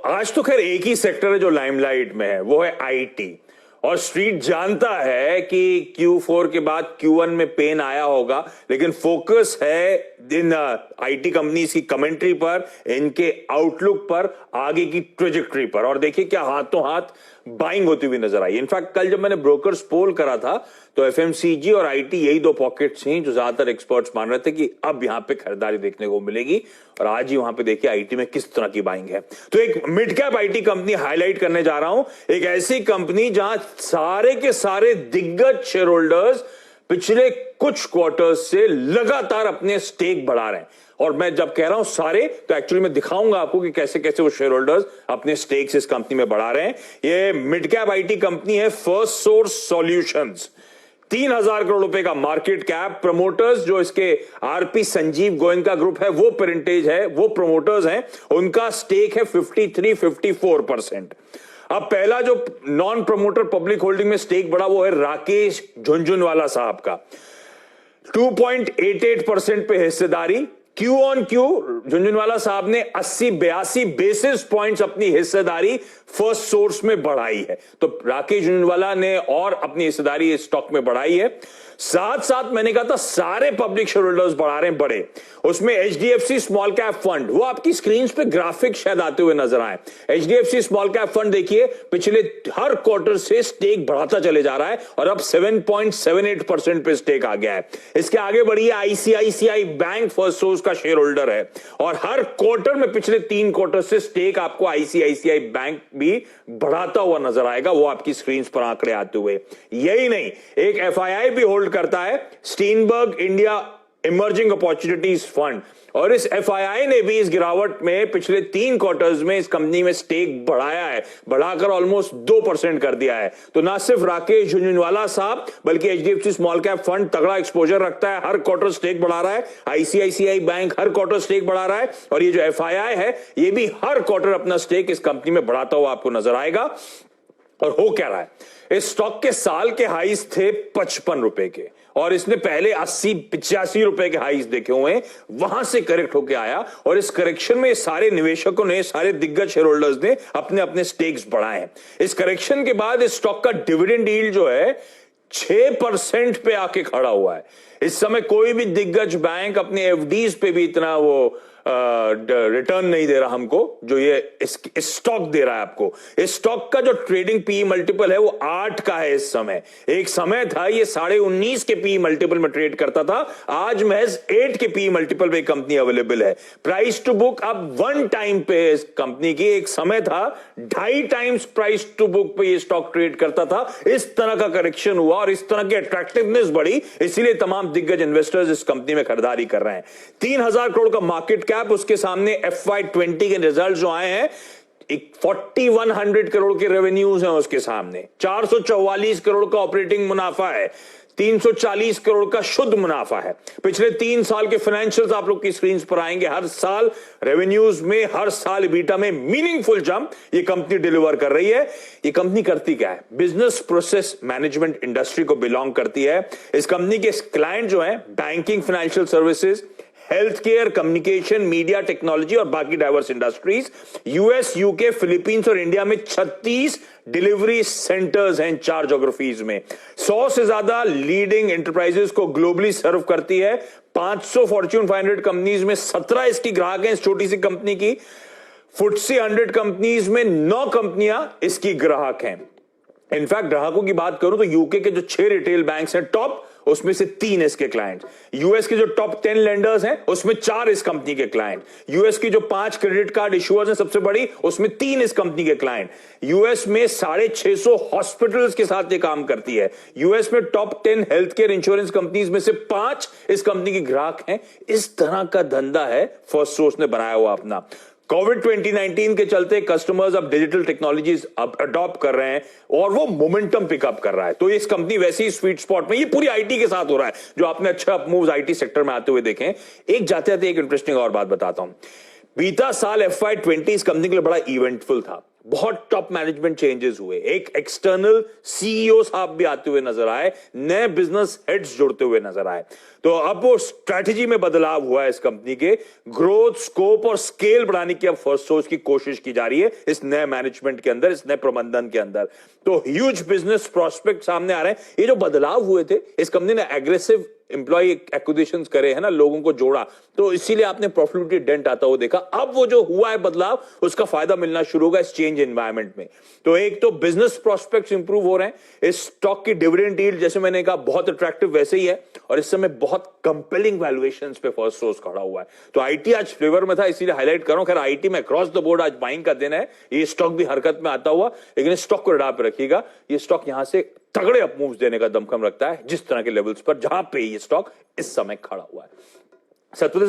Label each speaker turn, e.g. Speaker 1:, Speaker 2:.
Speaker 1: आज तो खैर एक ही सेक्टर है जो लाइमलाइट में है, वो है आईटी। और स्ट्रीट जानता है कि Q4 के बाद Q1 में पेन आया होगा, लेकिन फोकस है इन आईटी कंपनीज की कमेंट्री पर, इनके आउटलुक पर, आगे की ट्रेजेक्टरी पर। और देखिए क्या हाथों हाथ बाइंग होती हुई नजर आई। इनफैक्ट कल जब मैंने ब्रोकर्स पोल करा था तो एफएमसीजी और आईटी यही दो पॉकेट्स हैं जो ज्यादातर एक्सपर्ट्स मान रहे थे कि अब यहां पे खरीदारी देखने को मिलेगी। और आज ही वहां पे देखिए आईटी में किस तरह की बाइंग है। तो एक mid cap IT company highlight करने जा रहा हूं, एक ऐसी कंपनी जहां सारे के सारे दिग्गज शेयर होल्डर्स पिछले कुछ क्वार्टर्स से लगातार अपने स्टेक बढ़ा रहे हैं। और मैं जब कह रहा हूं सारे, तो एक्चुअली मैं दिखाऊंगा आपको कि कैसे कैसे वो शेयर होल्डर्स अपने स्टेक्स इस कंपनी में बढ़ा रहे हैं। ये मिड कैप आईटी कंपनी है फर्स्ट सोर्स सॉल्यूशंस। 3,000 करोड़ रुपए का मार्केट कैप। प्रमोटर्स जो इसके आरपी संजीव गोयनका ग्रुप है, वो पेरेंटेज है, वो प्रमोटर्स हैं, उनका स्टेक है 53-54%। अब पहला जो नॉन प्रमोटर पब्लिक होल्डिंग में स्टेक बढ़ा वो है राकेश झुनझुनवाला साहब का, 2.88% पे हिस्सेदारी। क्यू ऑन क्यू झुनझुनवाला साहब ने 80-82 बेसिस पॉइंट्स अपनी हिस्सेदारी फर्स्ट सोर्स में बढ़ाई है। तो राकेश झुनझुनवाला ने और अपनी हिस्सेदारी इस स्टॉक में बढ़ाई है। साथ साथ मैंने कहा था सारे पब्लिक शेयर होल्डर्स बढ़ा रहे हैं बड़े। उसमें एचडीएफसी स्मॉल कैप फंड, वो आपकी स्क्रीन पे ग्राफिक शायद आते हुए नजर आए। एचडीएफसी स्मॉल कैप फंड देखिए पिछले हर क्वार्टर से स्टेक बढ़ाता चले जा रहा है और अब 7.78% पे स्टेक आ गया है। इसके आगे बढ़िए आईसीआईसीआई बैंक फर्स्ट सोर्स का शेयर होल्डर है और हर क्वार्टर में पिछले 3 क्वार्टर से स्टेक आपको आईसीआईसीआई बैंक भी बढ़ाता हुआ नजर आएगा, वो आपकी स्क्रीन पर आंकड़े आते हुए। यही नहीं, एक एफआईआई भी होल्ड करता है, Steinberg India emerging opportunities fund, और इस एफआईआई ने भी इस गिरावट में पिछले 3 क्वार्टर्स में इस कंपनी में स्टेक बढ़ाया है, बढ़ाकर ऑलमोस्ट 2% कर दिया है। तो ना सिर्फ राकेश झुनझुनवाला साहब बल्कि एचडीएफसी स्मॉल कैप फंड तगड़ा एक्सपोजर रखता है, हर क्वार्टर स्टेक बढ़ा रहा है। आईसीआईसीआई बैंक हर क्वार्टर स्टेक बढ़ा रहा है और ये जो एफआईआई है ये भी हर क्वार्टर अपना स्टेक इस कंपनी में बढ़ाता हुआ आपको नजर आएगा। और हो क्या रहा है, इस स्टॉक के साल के हाईज थे 55 रुपए के और इसने पहले 80-85 रुपए के हाईज देखे हुए हैं, वहां से करेक्ट होकर आया और इस करेक्शन में सारे निवेशकों ने, सारे दिग्गज शेयर होल्डर्स ने अपने अपने स्टेक्स बढ़ाए हैं। इस करेक्शन के बाद इस स्टॉक का डिविडेंड यील्ड जो है 6% पे आके खड़ा हुआ है। इस समय कोई भी दिग्गज बैंक अपने एफडीज पे भी इतना वो रिटर्न नहीं दे रहा हमको जो ये इस स्टॉक दे रहा है आपको। इस स्टॉक का जो ट्रेडिंग पी मल्टीपल है वो 8 का है इस समय। एक समय था ये 19.5 के पी मल्टीपल में ट्रेड करता था, आज महज 8 के पी मल्टीपल पे कंपनी अवेलेबल है। प्राइस टू बुक अब 1 टाइम पे इस कंपनी की, एक समय था 2.5 टाइम्स प्राइस टू बुक पे ये स्टॉक ट्रेड करता था। इस तरह का करेक्शन हुआ और इस तरह की अट्रैक्टिवनेस बढ़ी, इसीलिए तमाम दिग्गज इन्वेस्टर्स इस कंपनी में खरीदारी कर रहे हैं। 3,000 करोड़ का मार्केट कैप, उसके सामने FY20 के रिजल्ट जो आए हैं, 4100 करोड़ के रेवेन्यूज हैं उसके सामने, 444 करोड़ का ऑपरेटिंग मुनाफा है, 340 करोड़ का शुद्ध मुनाफा है। पिछले 3 साल के फाइनेंशियल्स आप लोग की स्क्रीन पर आएंगे। हर साल रेवेन्यूज में, हर साल EBITDA में मीनिंगफुल जंप ये कंपनी डिलीवर कर रही है। ये कंपनी करती क्या है, बिजनेस प्रोसेस मैनेजमेंट इंडस्ट्री को बिलोंग करती है। इस कंपनी के क्लाइंट जो है banking, financial services, health care, communication, media, technology और बाकी diverse industries. US, UK, Philippines और इंडिया में 36 डिलीवरी सेंटर्स हैं 4 ज्योग्राफीज में। 100 से ज्यादा लीडिंग एंटरप्राइजेस को ग्लोबली सर्व करती है। 500 फॉर्च्यून 500 कंपनीज में 17 इसकी ग्राहक हैं इस छोटी सी कंपनी की। FTSE 100 कंपनीज में 9 कंपनियां इसकी ग्राहक हैं। इनफैक्ट ग्राहकों की बात करूं तो यूके के जो 6 रिटेल बैंक्स हैं टॉप, उसमें से 3 इसके क्लाइंट। यूएस के जो टॉप 10 लेंडर्स हैं उसमें 4 इस कंपनी के क्लाइंट। यूएस की जो 5 क्रेडिट कार्ड इशुअर्स हैं सबसे बड़ी, उसमें 3 इस कंपनी के क्लाइंट। यूएस में 650 हॉस्पिटल्स के साथ ये काम करती है। यूएस में top 10 health care insurance companies में से 5 इस कंपनी की ग्राहक हैं। इस तरह का धंधा है फर्स्ट सोर्स ने बनाया हुआ अपना। कोविड 2019 के चलते कस्टमर्स अब डिजिटल टेक्नोलॉजीज अब अडॉप्ट कर रहे हैं और वो मोमेंटम पिकअप कर रहा है। तो इस कंपनी वैसे ही स्वीट स्पॉट में, ये पूरी आईटी के साथ हो रहा है जो आपने अच्छा मूव्स आईटी सेक्टर में आते हुए देखें। एक जाते जाते एक इंटरेस्टिंग और बात बताता हूं। बीता साल FY20 इस कंपनी के लिए बड़ा इवेंटफुल था। बहुत टॉप मैनेजमेंट चेंजेस हुए, एक एक्सटर्नल सीईओ साहब भी आते हुए नजर आए, नए बिजनेस हेड्स जुड़ते हुए नजर आए। तो अब वो स्ट्रैटेजी में बदलाव हुआ है इस कंपनी के, ग्रोथ, स्कोप और स्केल बढ़ाने की अब फर्स्ट सोर्स की कोशिश की जा रही है इस नए मैनेजमेंट के अंदर, इस नए प्रबंधन के अंदर। तो ह्यूज बिजनेस प्रोस्पेक्ट सामने आ रहे हैं। ये जो बदलाव हुए थे, इस कंपनी ने एग्रेसिव एम्प्लॉय एक्विजिशंस करे है ना, लोगों को जोड़ा, तो इसीलिए आपने प्रॉफिटेबिलिटी डेंट आता हुआ देखा। अब वो जो हुआ है बदलाव, उसका फायदा मिलना शुरू होगा इस चेंज एनवायरनमेंट में। तो एक तो बिजनेस प्रोस्पेक्ट्स इंप्रूव हो रहे हैं, इस स्टॉक की डिविडेंड यील्ड जैसे मैंने कहा बहुत अट्रैक्टिव वैसे ही है, और इस समय बहुत कंपेलिंग वैल्यूएशंस पे फर्स्ट सोर्स खड़ा हुआ है। तो आईटी आज फ्लेवर में था, इसीलिए हाईलाइट कर रहा हूं। खैर आईटी में अक्रॉस द बोर्ड आज बाइंग का दिन है, ये स्टॉक भी हरकत में आता हुआ, लेकिन इस स्टॉक को रडार पे रखिएगा। ये स्टॉक यहां से तगड़े अप मूव्स देने का दमखम रखता है, जिस तरह के लेवल्स पर जहां पे ये स्टॉक इस समय खड़ा हुआ है। सत्यदेव